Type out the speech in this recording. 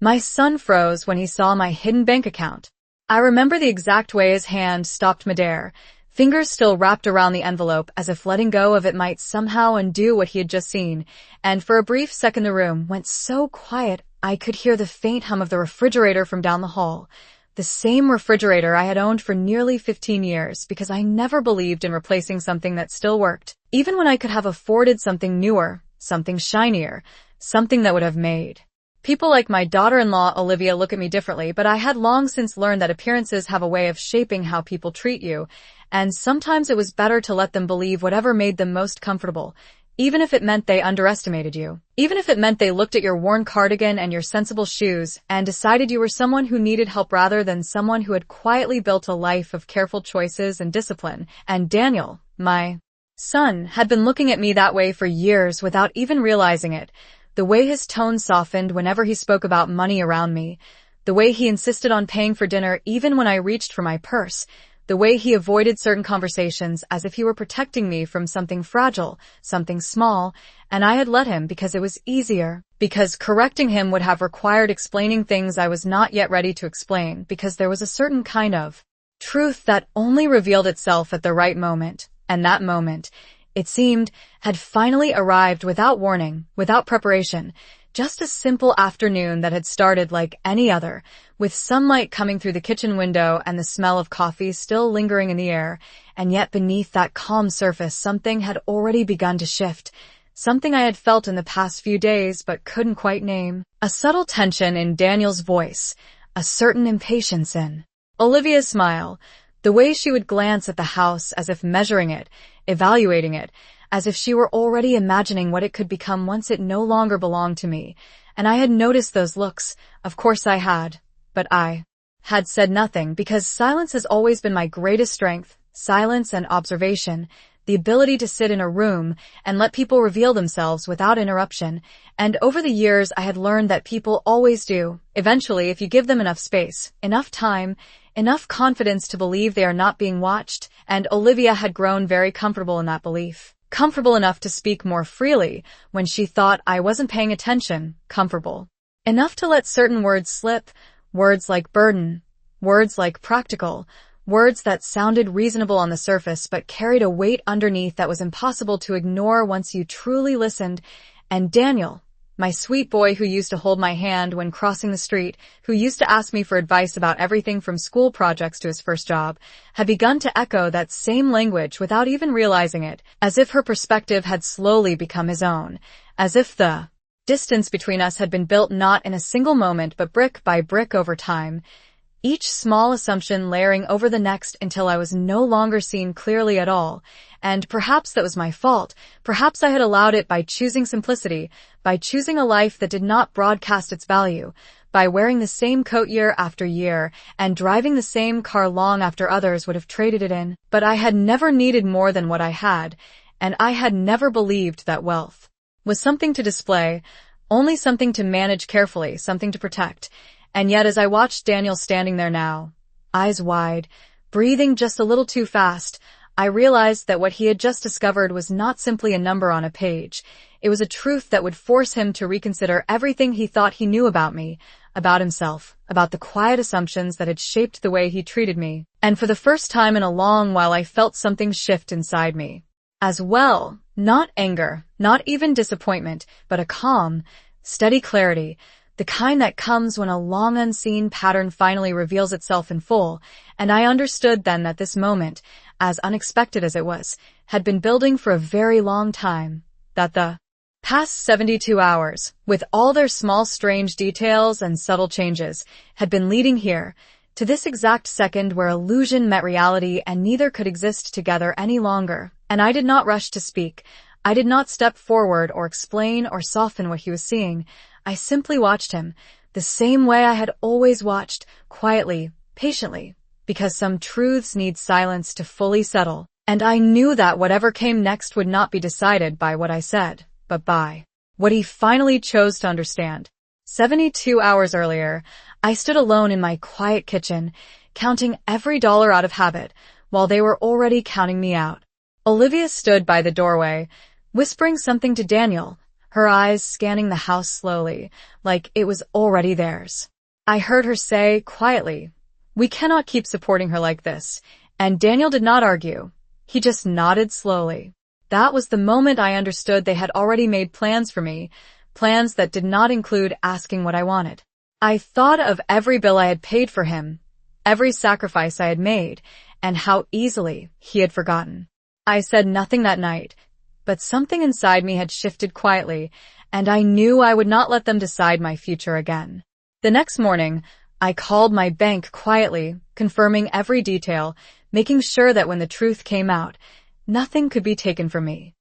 My son froze when he saw my hidden bank account. I remember the exact way his hand stopped midair, fingers still wrapped around the envelope as if letting go of it might somehow undo what he had just seen, and for a brief second the room went so quiet I could hear the faint hum of the refrigerator from down the hall. The same refrigerator I had owned for nearly 15 years because I never believed in replacing something that still worked, even when I could have afforded something newer, something shinier, something that would have made. People like my daughter-in-law Olivia look at me differently, but I had long since learned that appearances have a way of shaping how people treat you, and sometimes it was better to let them believe whatever made them most comfortable, even if it meant they underestimated you. Even if it meant they looked at your worn cardigan and your sensible shoes and decided you were someone who needed help rather than someone who had quietly built a life of careful choices and discipline. And Daniel, my son, had been looking at me that way for years without even realizing it. The way his tone softened whenever he spoke about money around me, the way he insisted on paying for dinner even when I reached for my purse, the way he avoided certain conversations as if he were protecting me from something fragile, something small, and I had let him because it was easier, because correcting him would have required explaining things I was not yet ready to explain, because there was a certain kind of truth that only revealed itself at the right moment, and that moment, it seemed, had finally arrived without warning, without preparation, just a simple afternoon that had started like any other, with sunlight coming through the kitchen window and the smell of coffee still lingering in the air, and yet beneath that calm surface something had already begun to shift, something I had felt in the past few days but couldn't quite name. A subtle tension in Daniel's voice, a certain impatience in Olivia's smile, the way she would glance at the house as if measuring it, evaluating it, as if she were already imagining what it could become once it no longer belonged to me. And I had noticed those looks. Of course I had. But I had said nothing because silence has always been my greatest strength. Silence and observation. The ability to sit in a room and let people reveal themselves without interruption. And over the years I had learned that people always do. Eventually, if you give them enough space, enough time, enough confidence to believe they are not being watched, and Olivia had grown very comfortable in that belief. Comfortable enough to speak more freely when she thought I wasn't paying attention. Comfortable enough to let certain words slip, words like burden, words like practical, words that sounded reasonable on the surface but carried a weight underneath that was impossible to ignore once you truly listened. And Daniel, my sweet boy who used to hold my hand when crossing the street, who used to ask me for advice about everything from school projects to his first job, had begun to echo that same language without even realizing it, as if her perspective had slowly become his own, as if the distance between us had been built not in a single moment but brick by brick over time, each small assumption layering over the next until I was no longer seen clearly at all. And perhaps that was my fault. Perhaps I had allowed it by choosing simplicity, by choosing a life that did not broadcast its value, by wearing the same coat year after year and driving the same car long after others would have traded it in. But I had never needed more than what I had, and I had never believed that wealth was something to display, only something to manage carefully, something to protect. And yet as I watched Daniel standing there now, eyes wide, breathing just a little too fast, I realized that what he had just discovered was not simply a number on a page. It was a truth that would force him to reconsider everything he thought he knew about me, about himself, about the quiet assumptions that had shaped the way he treated me. And for the first time in a long while I felt something shift inside me. As well, not anger, not even disappointment, but a calm, steady clarity, the kind that comes when a long unseen pattern finally reveals itself in full, and I understood then that this moment, as unexpected as it was, had been building for a very long time, that the past 72 hours, with all their small strange details and subtle changes, had been leading here, to this exact second where illusion met reality and neither could exist together any longer. And I did not rush to speak. I did not step forward or explain or soften what he was seeing. I simply watched him, the same way I had always watched, quietly, patiently, because some truths need silence to fully settle. And I knew that whatever came next would not be decided by what I said, but by what he finally chose to understand. 72 hours earlier, I stood alone in my quiet kitchen, counting every dollar out of habit, while they were already counting me out. Olivia stood by the doorway, whispering something to Daniel, her eyes scanning the house slowly, like it was already theirs. I heard her say quietly, "We cannot keep supporting her like this," and Daniel did not argue. He just nodded slowly. That was the moment I understood they had already made plans for me, plans that did not include asking what I wanted. I thought of every bill I had paid for him, every sacrifice I had made, and how easily he had forgotten. I said nothing that night, but something inside me had shifted quietly, and I knew I would not let them decide my future again. The next morning, I called my bank quietly, confirming every detail, making sure that when the truth came out, nothing could be taken from me.